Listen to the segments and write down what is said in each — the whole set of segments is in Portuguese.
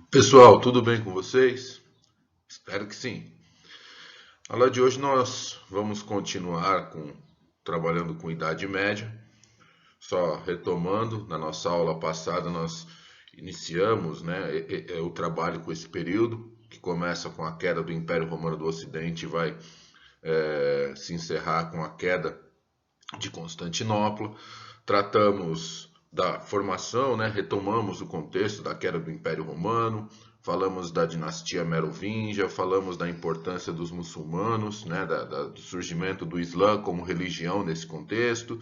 Pessoal, tudo bem com vocês? Espero que sim. Na aula de hoje nós vamos continuar trabalhando com Idade Média. Só retomando, na nossa aula passada nós iniciamos, né, o trabalho com esse período, que começa com a queda do Império Romano do Ocidente e vai se encerrar com a queda de Constantinopla. Tratamos da formação, né? Retomamos o contexto da queda do Império Romano, falamos da dinastia Merovingia, falamos da importância dos muçulmanos, né? Do surgimento do Islã como religião nesse contexto.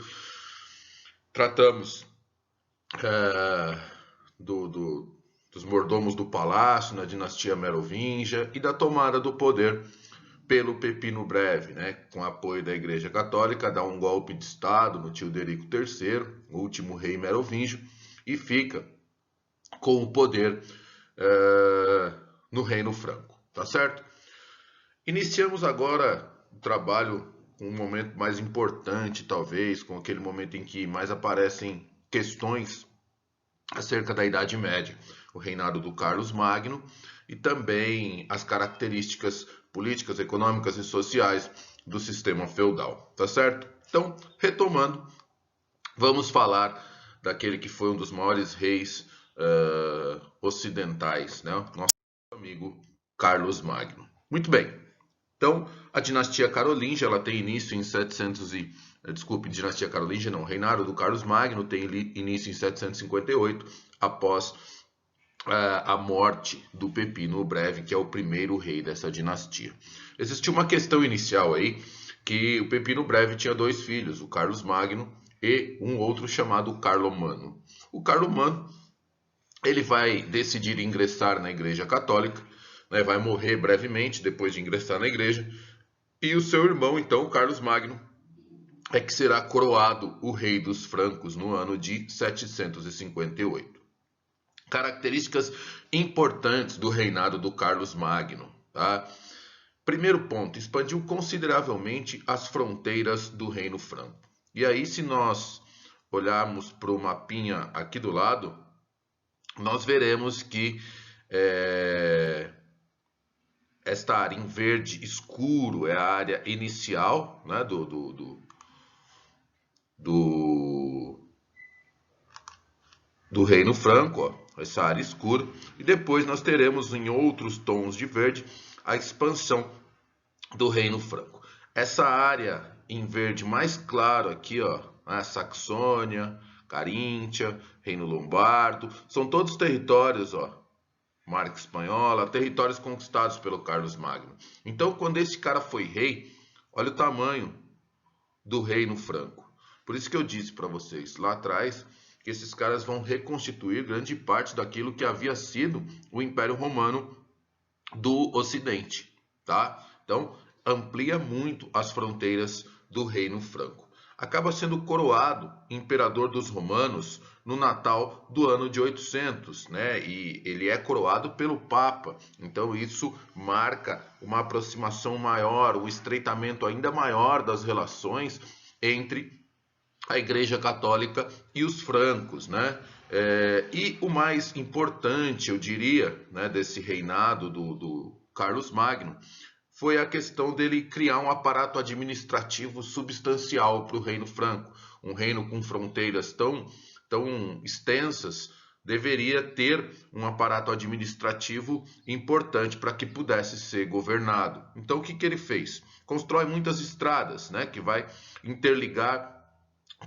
Tratamos é, do, do, dos mordomos do palácio na dinastia Merovingia e da tomada do poder pelo Pepino Breve, né, com apoio da Igreja Católica, dá um golpe de Estado no Teodorico III, o último rei merovingio, e fica com o poder no Reino Franco, tá certo? Iniciamos agora o trabalho com um momento mais importante, talvez, com aquele momento em que mais aparecem questões acerca da Idade Média, o reinado do Carlos Magno e também as características políticas, econômicas e sociais do sistema feudal, tá certo? Então, retomando, vamos falar daquele que foi um dos maiores reis ocidentais, né? Nosso amigo Carlos Magno. Muito bem. Então, a dinastia carolíngia, ela tem início em 700 e desculpe, dinastia carolíngia não, o reinado do Carlos Magno tem início em 758, após a morte do Pepino o Breve, que é o primeiro rei dessa dinastia. Existiu uma questão inicial aí, que o Pepino Breve tinha dois filhos, o Carlos Magno e um outro chamado Carlomano. O Carlomano, ele vai decidir ingressar na Igreja Católica, né, vai morrer brevemente depois de ingressar na Igreja, e o seu irmão, então, o Carlos Magno, é que será coroado o rei dos francos no ano de 758. Características importantes do reinado do Carlos Magno. Tá? Primeiro ponto, expandiu consideravelmente as fronteiras do Reino Franco. E aí, se nós olharmos para o mapinha aqui do lado, nós veremos que esta área em verde escuro é a área inicial, né, do, do Reino Franco, ó, essa área escura, e depois nós teremos em outros tons de verde a expansão do Reino Franco. Essa área em verde mais claro aqui, ó, a Saxônia, Caríntia, Reino Lombardo, são todos territórios, ó, marca espanhola, territórios conquistados pelo Carlos Magno. Então, quando esse cara foi rei, olha o tamanho do Reino Franco. Por isso que eu disse para vocês lá atrás que esses caras vão reconstituir grande parte daquilo que havia sido o Império Romano do Ocidente, tá? Então, amplia muito as fronteiras do Reino Franco. Acaba sendo coroado imperador dos romanos no Natal do ano de 800, né? E ele é coroado pelo Papa. Então isso marca uma aproximação maior, um estreitamento ainda maior das relações entre a Igreja Católica e os francos, né? E o mais importante, eu diria, né, desse reinado do Carlos Magno foi a questão dele criar um aparato administrativo substancial para o Reino Franco. Um reino com fronteiras tão extensas deveria ter um aparato administrativo importante para que pudesse ser governado. Então, o que ele fez? Constrói muitas estradas, né, que vai interligar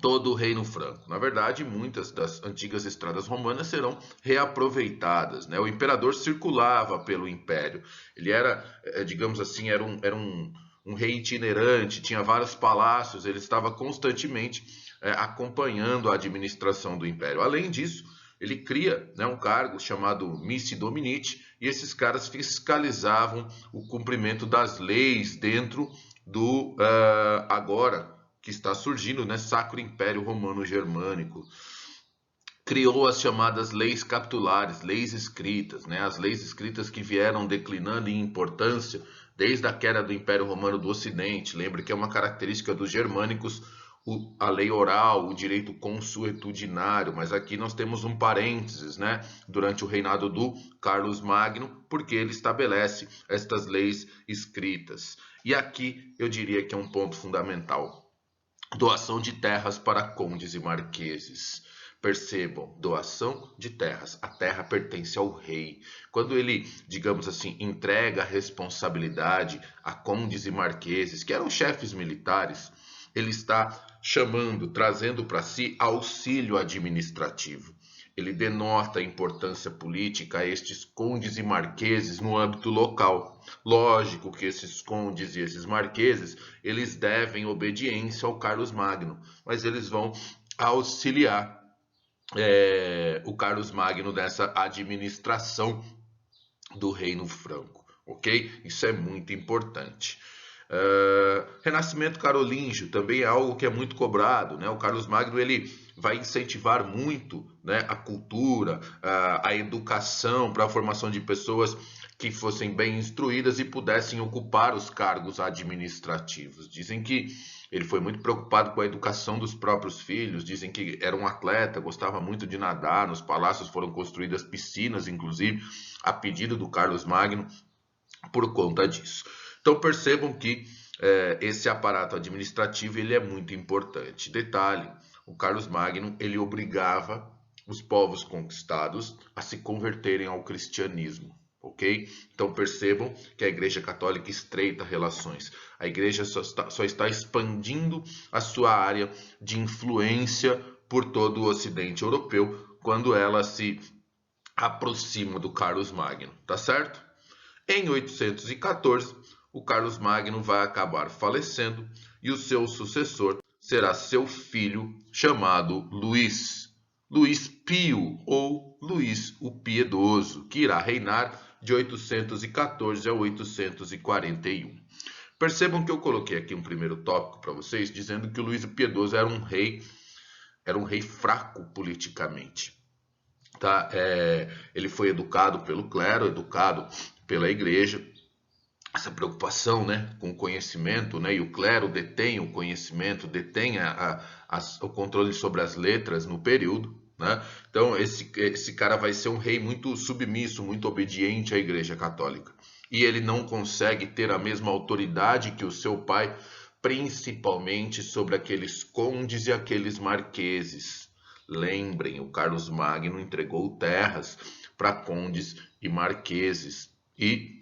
todo o Reino Franco. Na verdade, muitas das antigas estradas romanas serão reaproveitadas, né? O imperador circulava pelo império. Ele era, digamos assim, era um rei itinerante, tinha vários palácios, ele estava constantemente acompanhando a administração do império. Além disso, ele cria, né, um cargo chamado Missi Dominiti, e esses caras fiscalizavam o cumprimento das leis dentro do agora que está surgindo, né, Sacro Império Romano Germânico. Criou as chamadas leis capitulares, leis escritas, né, as leis escritas que vieram declinando em importância desde a queda do Império Romano do Ocidente. Lembre que é uma característica dos germânicos a lei oral, o direito consuetudinário, mas aqui nós temos um parênteses, né? Durante o reinado do Carlos Magno, porque ele estabelece estas leis escritas. E aqui eu diria que é um ponto fundamental. Doação de terras para condes e marqueses. Percebam, doação de terras. A terra pertence ao rei. Quando ele, digamos assim, entrega a responsabilidade a condes e marqueses, que eram chefes militares, ele está chamando, trazendo para si auxílio administrativo. Ele denota a importância política a estes condes e marqueses no âmbito local. Lógico que esses condes e esses marqueses, eles devem obediência ao Carlos Magno, mas eles vão auxiliar o Carlos Magno nessa administração do Reino Franco, ok? Isso é muito importante. Renascimento carolíngio também é algo que é muito cobrado, né? O Carlos Magno ele vai incentivar muito, né, a cultura, a educação para a formação de pessoas que fossem bem instruídas e pudessem ocupar os cargos administrativos. Dizem que ele foi muito preocupado com a educação dos próprios filhos, dizem que era um atleta, gostava muito de nadar, nos palácios foram construídas piscinas, inclusive, a pedido do Carlos Magno, por conta disso. Então percebam que esse aparato administrativo ele é muito importante. Detalhe, o Carlos Magno ele obrigava os povos conquistados a se converterem ao cristianismo. Ok? Então percebam que a Igreja Católica estreita relações. A Igreja só está expandindo a sua área de influência por todo o Ocidente Europeu quando ela se aproxima do Carlos Magno, tá certo? Em 814, o Carlos Magno vai acabar falecendo e o seu sucessor será seu filho chamado Luís, Luís Pio ou Luís o Piedoso, que irá reinar de 814 a 841. Percebam que eu coloquei aqui um primeiro tópico para vocês, dizendo que o Luís o Piedoso era um rei fraco politicamente. Tá? Ele foi educado pelo clero, educado pela igreja, essa preocupação, né, com o conhecimento, né, e o clero detém o conhecimento, detém o controle sobre as letras no período, né? Então esse cara vai ser um rei muito submisso, muito obediente à Igreja Católica. E ele não consegue ter a mesma autoridade que o seu pai, principalmente sobre aqueles condes e aqueles marqueses. Lembrem, o Carlos Magno entregou terras para condes e marqueses. E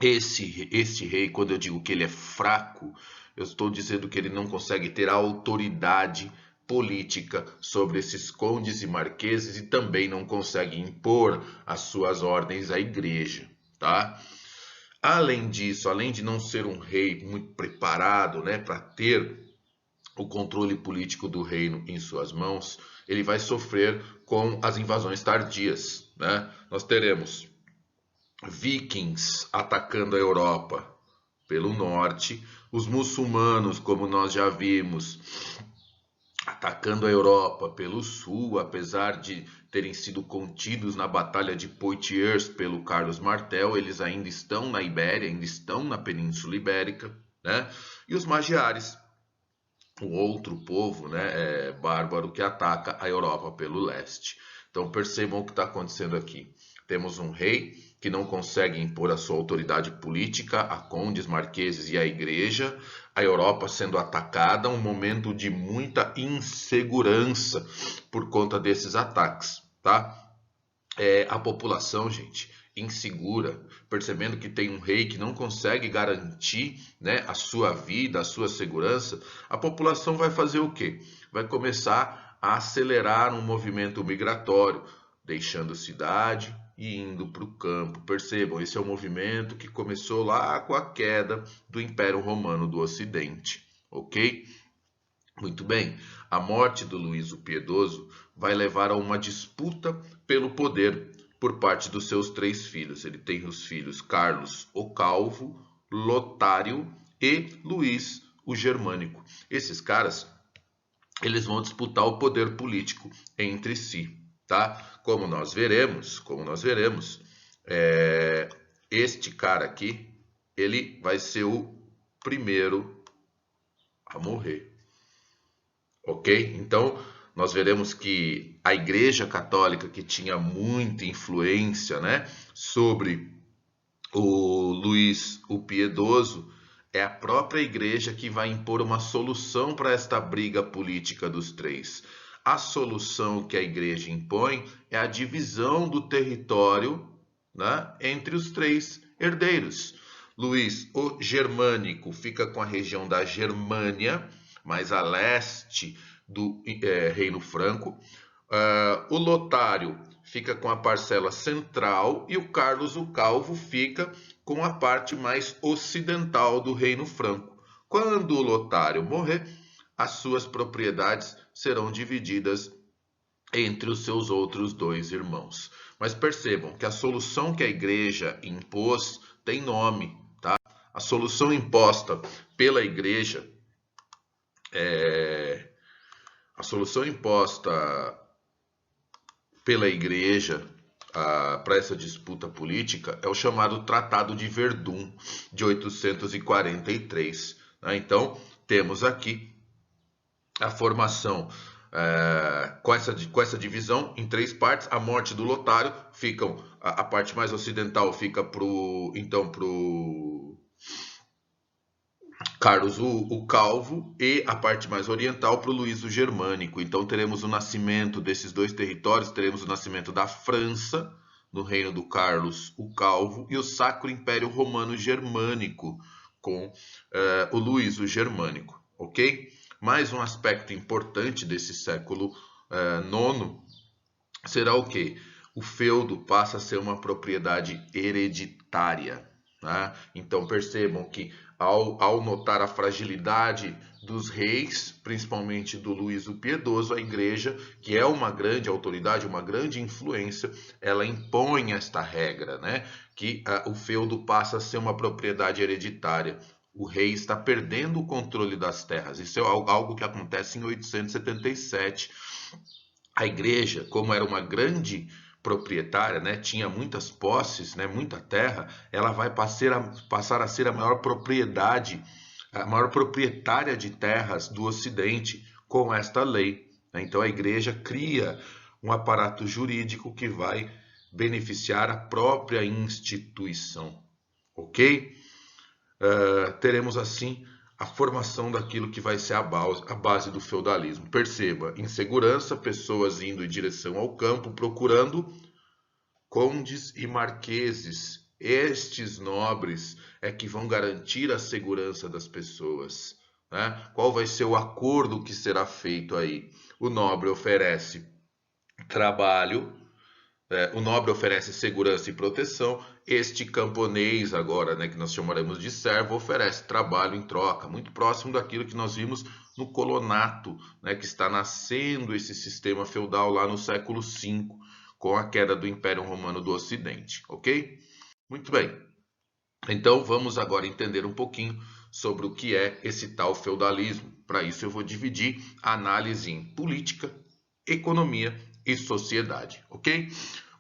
esse rei, quando eu digo que ele é fraco, eu estou dizendo que ele não consegue ter autoridade política sobre esses condes e marqueses e também não consegue impor as suas ordens à igreja, tá? Além disso, além de não ser um rei muito preparado, né, para ter o controle político do reino em suas mãos, ele vai sofrer com as invasões tardias, né? Nós teremos vikings atacando a Europa pelo norte, os muçulmanos, como nós já vimos, atacando a Europa pelo sul, apesar de terem sido contidos na Batalha de Poitiers pelo Carlos Martel, eles ainda estão na Ibéria, ainda estão na Península Ibérica, né? E os magiares, o outro povo, né, bárbaro que ataca a Europa pelo leste. Então percebam o que está acontecendo aqui. Temos um rei que não consegue impor a sua autoridade política a condes, marqueses e a igreja, a Europa sendo atacada, um momento de muita insegurança por conta desses ataques, tá? A população, gente, insegura, percebendo que tem um rei que não consegue garantir, né, a sua vida, a sua segurança, a população vai fazer o quê? Vai começar a acelerar um movimento migratório, deixando cidade e indo para o campo. Percebam, esse é um movimento que começou lá com a queda do Império Romano do Ocidente, ok? Muito bem, a morte do Luís o Piedoso vai levar a uma disputa pelo poder por parte dos seus 3 filhos. Ele tem os filhos Carlos o Calvo, Lotário e Luís o Germânico. Esses caras, eles vão disputar o poder político entre si, tá? Como nós veremos, este cara aqui, ele vai ser o primeiro a morrer. ok? Então, nós veremos que a Igreja Católica, que tinha muita influência, né, sobre o Luís o Piedoso, é a própria Igreja que vai impor uma solução para esta briga política dos três. A solução que a Igreja impõe é a divisão do território, né, entre os três herdeiros. Luís o Germânico fica com a região da Germânia, mais a leste do Reino Franco. O Lotário fica com a parcela central e o Carlos o Calvo fica com a parte mais ocidental do Reino Franco. Quando o Lotário morrer, as suas propriedades serão divididas entre os seus outros dois irmãos. Mas percebam que a solução que a igreja impôs tem nome, tá? A solução imposta pela igreja a solução imposta pela igreja para essa disputa política é o chamado Tratado de Verdun de 843. Né? Então, temos aqui a formação com essa divisão em três partes. A morte do Lotário, a parte mais ocidental fica pro Carlos o Calvo e a parte mais oriental para o Luís o Germânico. Então teremos o nascimento desses dois territórios, teremos o nascimento da França, no reino do Carlos o Calvo, e o Sacro Império Romano Germânico, com o Luís o Germânico, ok? Mais um aspecto importante desse século IX será o quê? O feudo passa a ser uma propriedade hereditária. Né? Então percebam que ao notar a fragilidade dos reis, principalmente do Luís o Piedoso, a igreja, que é uma grande autoridade, uma grande influência, ela impõe esta regra, né? Que o feudo passa a ser uma propriedade hereditária. O rei está perdendo o controle das terras. Isso é algo que acontece em 877. A igreja, como era uma grande proprietária, né, tinha muitas posses, né, muita terra, ela vai passar a ser a maior proprietária de terras do Ocidente com esta lei. Então a igreja cria um aparato jurídico que vai beneficiar a própria instituição, ok? Teremos assim a formação daquilo que vai ser a base do feudalismo. Perceba, insegurança, pessoas indo em direção ao campo, procurando condes e marqueses. Estes nobres é que vão garantir a segurança das pessoas. Né? Qual vai ser o acordo que será feito aí? O nobre oferece trabalho, o nobre oferece segurança e proteção. Este camponês agora, né, que nós chamaremos de servo, oferece trabalho em troca, muito próximo daquilo que nós vimos no colonato, né, que está nascendo esse sistema feudal lá no século V, com a queda do Império Romano do Ocidente, ok? Muito bem. Então vamos agora entender um pouquinho sobre o que é esse tal feudalismo. Para isso eu vou dividir a análise em política, economia e sociedade, ok?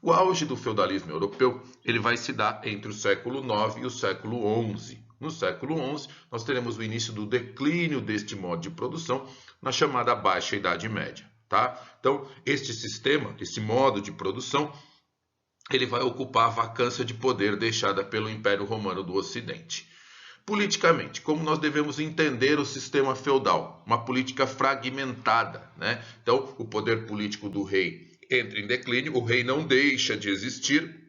O auge do feudalismo europeu ele vai se dar entre o século IX e o século XI. No século XI, nós teremos o início do declínio deste modo de produção na chamada Baixa Idade Média. Tá? Então, este sistema, esse modo de produção, ele vai ocupar a vacância de poder deixada pelo Império Romano do Ocidente. Politicamente, como nós devemos entender o sistema feudal? Uma política fragmentada, né? Então, o poder político do rei entra em declínio, o rei não deixa de existir,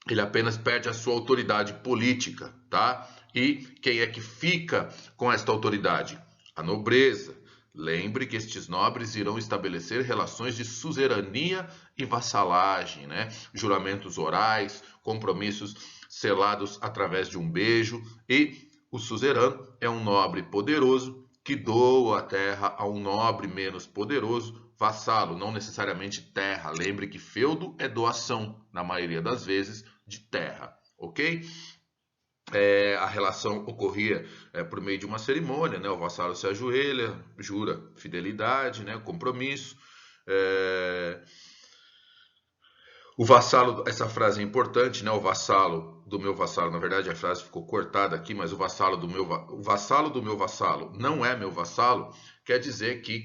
ele apenas perde a sua autoridade política, tá? E quem é que fica com esta autoridade? A nobreza. Lembre que estes nobres irão estabelecer relações de suzerania e vassalagem, né? Juramentos orais, compromissos selados através de um beijo, e o suzerano é um nobre poderoso que doa a terra a um nobre menos poderoso, vassalo, não necessariamente terra. Lembre que feudo é doação, na maioria das vezes, de terra, ok? A relação ocorria por meio de uma cerimônia, né? O vassalo se ajoelha, jura fidelidade, né? Compromisso. O vassalo, essa frase é importante, né? O vassalo do meu vassalo, na verdade a frase ficou cortada aqui, mas o vassalo do meu vassalo não é meu vassalo, quer dizer que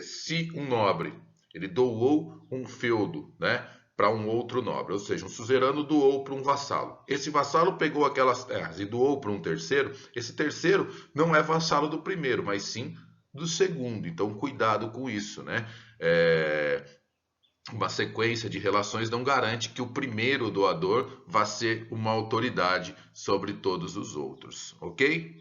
se um nobre ele doou um feudo, né, para um outro nobre, ou seja, um suzerano doou para um vassalo. Esse vassalo pegou aquelas terras e doou para um terceiro. Esse terceiro não é vassalo do primeiro, mas sim do segundo. Então, cuidado com isso, né? Uma sequência de relações não garante que o primeiro doador vá ser uma autoridade sobre todos os outros, ok?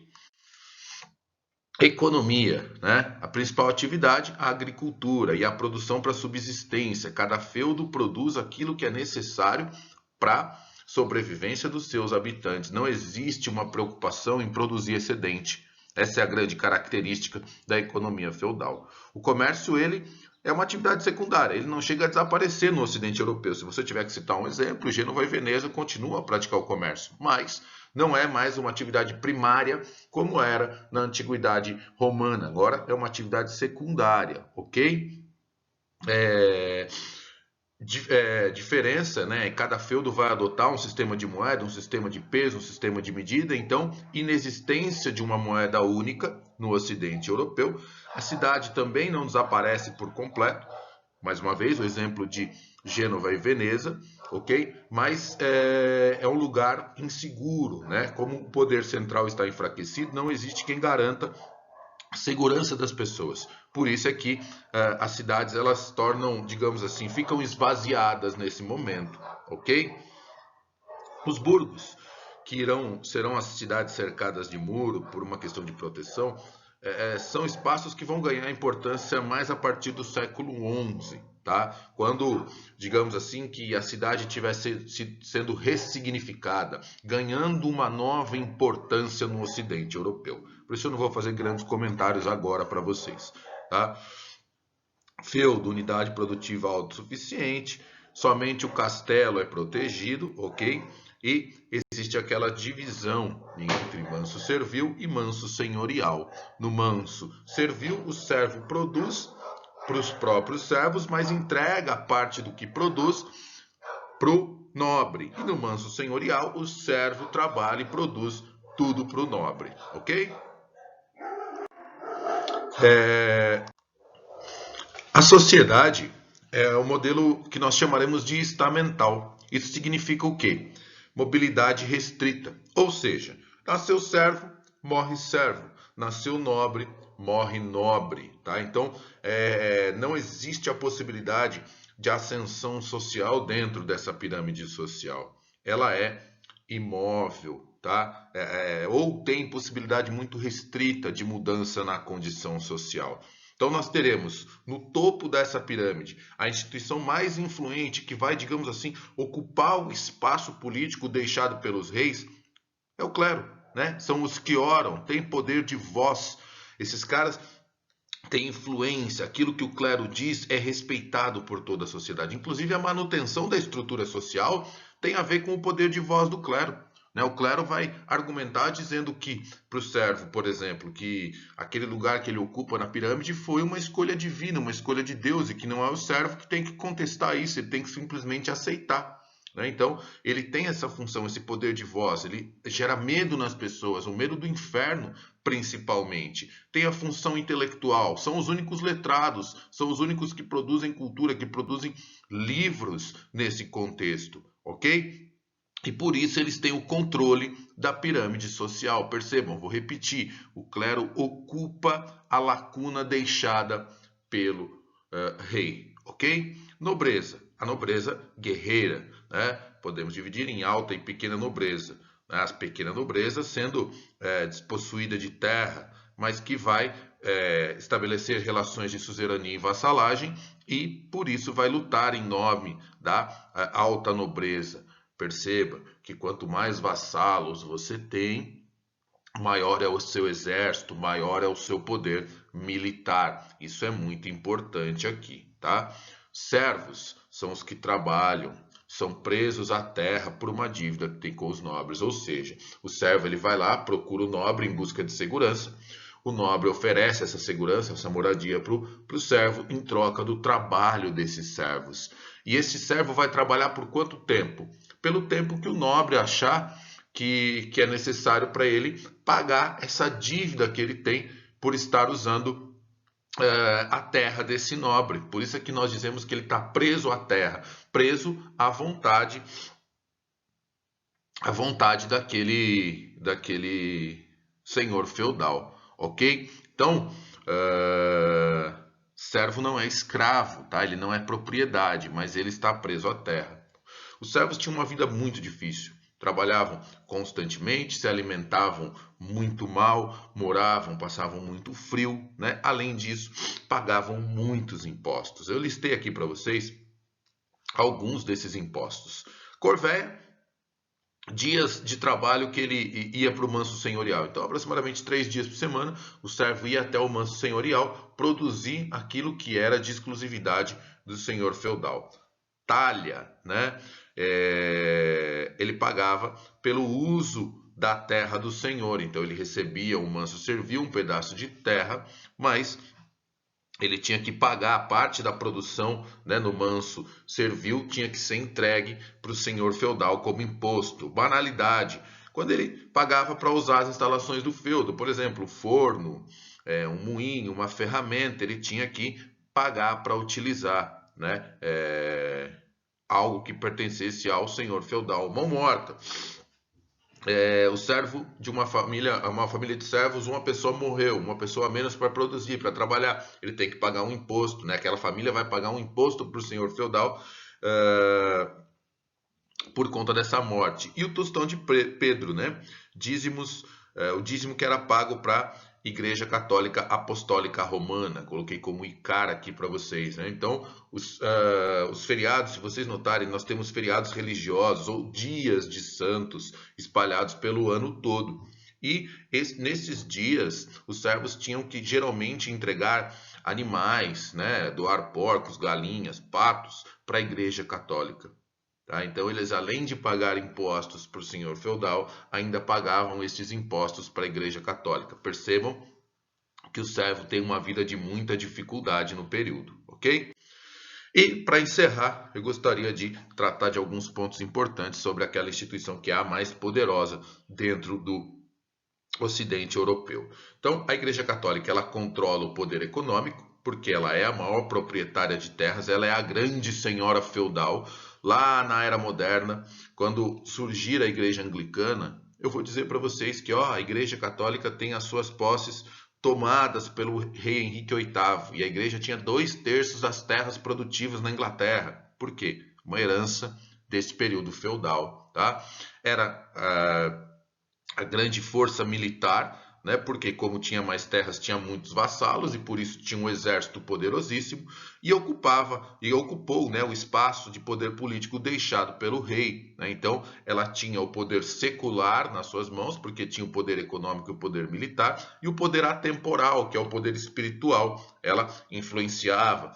Economia, né? A principal atividade, a agricultura e a produção para subsistência. Cada feudo produz aquilo que é necessário para sobrevivência dos seus habitantes. Não existe uma preocupação em produzir excedente. Essa é a grande característica da economia feudal. O comércio, ele é uma atividade secundária, ele não chega a desaparecer no Ocidente Europeu. Se você tiver que citar um exemplo, Gênova e Veneza continuam a praticar o comércio, mas não é mais uma atividade primária como era na Antiguidade Romana. Agora é uma atividade secundária, ok? Diferença, né? Cada feudo vai adotar um sistema de moeda, um sistema de peso, um sistema de medida. Então, inexistência de uma moeda única no Ocidente Europeu. A cidade também não desaparece por completo. Mais uma vez, o exemplo de Gênova e Veneza, ok? Mas é um lugar inseguro, né? Como o poder central está enfraquecido, não existe quem garanta a segurança das pessoas. Por isso é que as cidades elas tornam, digamos assim, ficam esvaziadas nesse momento, ok? Os burgos, que serão as cidades cercadas de muro por uma questão de proteção, são espaços que vão ganhar importância mais a partir do século XI, tá? Quando, digamos assim, que a cidade estivesse sendo ressignificada, ganhando uma nova importância no Ocidente Europeu. Por isso eu não vou fazer grandes comentários agora para vocês, tá? Feudo, unidade produtiva autossuficiente, somente o castelo é protegido, ok? E existe aquela divisão entre manso servil e manso senhorial. No manso servil, o servo produz para os próprios servos, mas entrega parte do que produz para o nobre. E no manso senhorial, o servo trabalha e produz tudo para o nobre, ok? A sociedade é o modelo que nós chamaremos de estamental. Isso significa o quê? Mobilidade restrita. Ou seja, nasceu servo, morre servo. Nasceu nobre, morre nobre. Tá? Então, não existe a possibilidade de ascensão social dentro dessa pirâmide social. Ela é imóvel, tá? Ou tem possibilidade muito restrita de mudança na condição social. Então nós teremos no topo dessa pirâmide a instituição mais influente que vai, digamos assim, ocupar o espaço político deixado pelos reis, é o clero, né? São os que oram, têm poder de voz. Esses caras têm influência, aquilo que o clero diz é respeitado por toda a sociedade. Inclusive a manutenção da estrutura social tem a ver com o poder de voz do clero. O clero vai argumentar dizendo que, para o servo, por exemplo, que aquele lugar que ele ocupa na pirâmide foi uma escolha divina, uma escolha de Deus, e que não é o servo que tem que contestar isso, ele tem que simplesmente aceitar. Então, ele tem essa função, esse poder de voz, ele gera medo nas pessoas, o medo do inferno, principalmente. Tem a função intelectual, são os únicos letrados, são os únicos que produzem cultura, que produzem livros nesse contexto, ok? E por isso eles têm o controle da pirâmide social. Percebam, vou repetir, o clero ocupa a lacuna deixada pelo rei, ok? Nobreza, a nobreza guerreira, né? Podemos dividir em alta e pequena nobreza. As pequena nobreza sendo despossuída de terra, mas que vai estabelecer relações de suzerania e vassalagem e por isso vai lutar em nome da alta nobreza. Perceba que quanto mais vassalos você tem, maior é o seu exército, maior é o seu poder militar. Isso é muito importante aqui, tá? Servos são os que trabalham, são presos à terra por uma dívida que tem com os nobres. Ou seja, o servo ele vai lá, procura o nobre em busca de segurança. O nobre oferece essa segurança, essa moradia para o servo em troca do trabalho desses servos. E esse servo vai trabalhar por quanto tempo? Pelo tempo que o nobre achar que é necessário para ele pagar essa dívida que ele tem por estar usando a terra desse nobre. Por isso é que nós dizemos que ele está preso à terra, preso à vontade daquele senhor feudal, ok? Então, servo não é escravo, tá? Ele não é propriedade, mas ele está preso à terra. Os servos tinham uma vida muito difícil. Trabalhavam constantemente, se alimentavam muito mal, moravam, passavam muito frio, né? Além disso, pagavam muitos impostos. Eu listei aqui para vocês alguns desses impostos. Corvéia, dias de trabalho que ele ia para o manso senhorial. Então, aproximadamente 3 dias por semana, o servo ia até o manso senhorial produzir aquilo que era de exclusividade do senhor feudal. Talha, né? Ele pagava pelo uso da terra do senhor. Então, ele recebia o manso servil, um pedaço de terra, mas ele tinha que pagar a parte da produção, né, no manso servil, tinha que ser entregue para o senhor feudal como imposto. Banalidade, quando ele pagava para usar as instalações do feudo, por exemplo, forno, um moinho, uma ferramenta, ele tinha que pagar para utilizar, né, algo que pertencesse ao senhor feudal. Mão morta. O servo de uma família de servos, uma pessoa morreu, uma pessoa a menos para produzir, para trabalhar, ele tem que pagar um imposto, né? Aquela família vai pagar um imposto para o senhor feudal por conta dessa morte. E o tostão de Pedro, né? Dízimos, o dízimo que era pago para Igreja Católica Apostólica Romana. Coloquei como ICAR aqui para vocês, né? Então, os feriados, se vocês notarem, nós temos feriados religiosos ou dias de santos espalhados pelo ano todo. E nesses dias, os servos tinham que geralmente entregar animais, né? Doar porcos, galinhas, patos para a Igreja Católica. Tá? Então, eles, além de pagar impostos para o senhor feudal, ainda pagavam estes impostos para a Igreja Católica. Percebam que o servo tem uma vida de muita dificuldade no período, ok? E, para encerrar, eu gostaria de tratar de alguns pontos importantes sobre aquela instituição que é a mais poderosa dentro do Ocidente europeu. Então, a Igreja Católica ela controla o poder econômico, porque ela é a maior proprietária de terras, ela é a grande senhora feudal. Lá na Era Moderna, quando surgir a Igreja Anglicana, eu vou dizer para vocês que a Igreja Católica tem as suas posses tomadas pelo rei Henrique VIII, e a Igreja tinha 2/3 das terras produtivas na Inglaterra. Por quê? Uma herança desse período feudal. Tá? Era a grande força militar, né? Porque como tinha mais terras, tinha muitos vassalos e por isso tinha um exército poderosíssimo e ocupou, né, o espaço de poder político deixado pelo rei, né? Então, ela tinha o poder secular nas suas mãos, porque tinha o poder econômico e o poder militar, e o poder atemporal, que é o poder espiritual. Ela influenciava,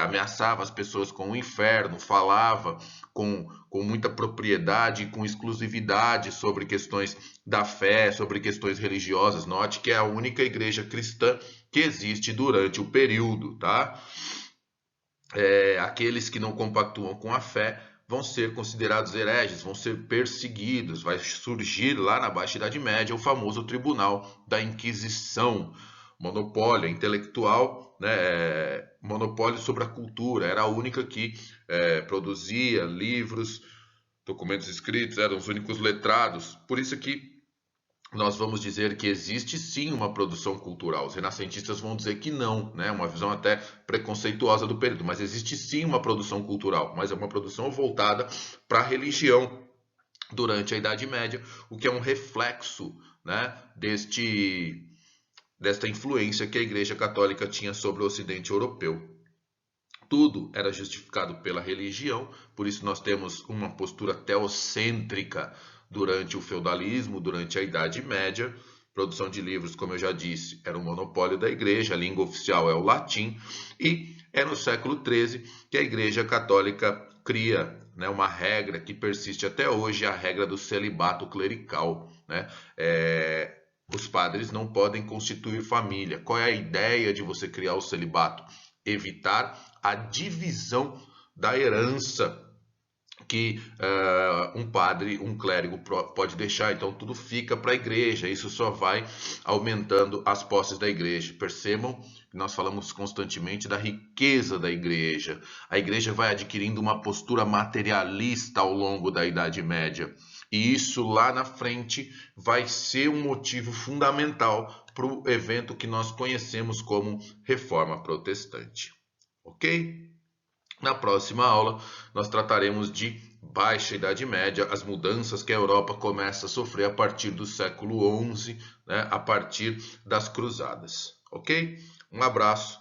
ameaçava as pessoas com o inferno, falava com muita propriedade e com exclusividade sobre questões da fé, sobre questões religiosas. Note que é a única igreja cristã que existe durante o período, tá? Aqueles que não compactuam com a fé vão ser considerados hereges, vão ser perseguidos. Vai surgir lá na Baixa Idade Média o famoso Tribunal da Inquisição. Monopólio intelectual, né, monopólio sobre a cultura. Era a única que produzia livros, documentos escritos, eram os únicos letrados. Por isso que nós vamos dizer que existe sim uma produção cultural. Os renascentistas vão dizer que não, né? Uma visão até preconceituosa do período, mas existe sim uma produção cultural, mas é uma produção voltada para a religião durante a Idade Média, o que é um reflexo, né, desta influência que a Igreja Católica tinha sobre o Ocidente Europeu. Tudo era justificado pela religião, por isso nós temos uma postura teocêntrica durante o feudalismo, durante a Idade Média. Produção de livros, como eu já disse, era um monopólio da igreja, a língua oficial é o latim, e é no século XIII que a Igreja Católica cria, né, uma regra que persiste até hoje, a regra do celibato clerical, né? Os padres não podem constituir família. Qual é a ideia de você criar o celibato? Evitar a divisão da herança que um padre, um clérigo pode deixar, então tudo fica para a igreja, isso só vai aumentando as posses da igreja. Percebam que nós falamos constantemente da riqueza da igreja. A igreja vai adquirindo uma postura materialista ao longo da Idade Média, e isso lá na frente vai ser um motivo fundamental para o evento que nós conhecemos como Reforma Protestante. Ok? Na próxima aula, nós trataremos de Baixa Idade Média, as mudanças que a Europa começa a sofrer a partir do século XI, né, a partir das Cruzadas. Ok? Um abraço